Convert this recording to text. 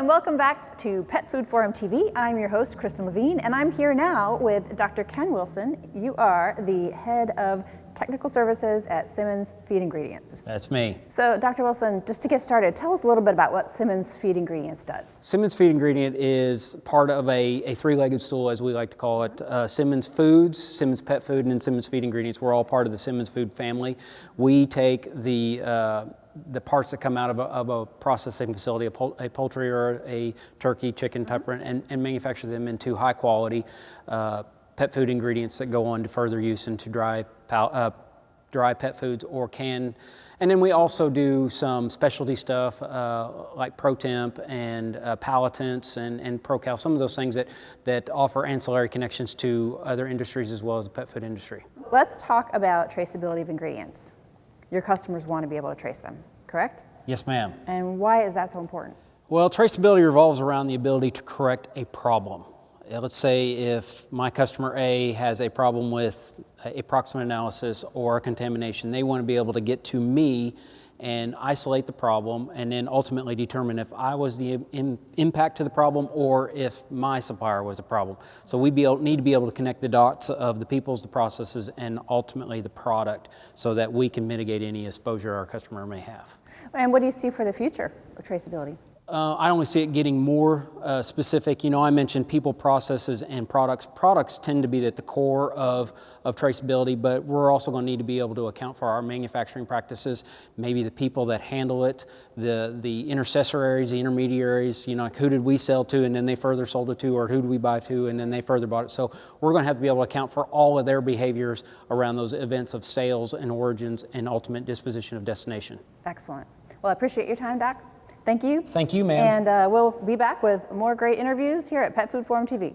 welcome back to Pet Food Forum TV. I'm your host, Kristen Levine, and I'm here now with Dr. Ken Wilson. You are the head of technical services at Simmons Feed Ingredients. That's me. So, Dr. Wilson, just to get started, tell us a little bit about what Simmons Feed Ingredients does. Simmons Feed Ingredient is part of a three-legged stool, as we like to call it. Simmons Foods, Simmons Pet Food, and then Simmons Feed Ingredients. We're all part of the Simmons Food family. We take the parts that come out of a processing facility, a poultry or a turkey, chicken, pepper, and manufacture them into high quality pet food ingredients that go on to further use into dry pet foods or canned. And then we also do some specialty stuff like ProTemp and Palatants and ProCal, some of those things that offer ancillary connections to other industries as well as the pet food industry. Let's talk about traceability of ingredients. Your customers want to be able to trace them, correct? Yes, ma'am. And why is that so important? Well, traceability revolves around the ability to correct a problem. Let's say if my customer A has a problem with a proximate analysis or a contamination, they want to be able to get to me and isolate the problem and then ultimately determine if I was the impact to the problem or if my supplier was a problem. So we need to be able to connect the dots of the peoples, the processes, and ultimately the product so that we can mitigate any exposure our customer may have. And what do you see for the future of traceability? I only see it getting more specific. You know, I mentioned people, processes, and products. Products tend to be at the core of traceability, but we're also going to need to be able to account for our manufacturing practices, maybe the people that handle it, the intercessories, the intermediaries, you know, like who did we sell to and then they further sold it to, or who did we buy to and then they further bought it. So we're going to have to be able to account for all of their behaviors around those events of sales and origins and ultimate disposition of destination. Excellent. Well, I appreciate your time, Doc. Thank you. Thank you, ma'am. And we'll be back with more great interviews here at Pet Food Forum TV.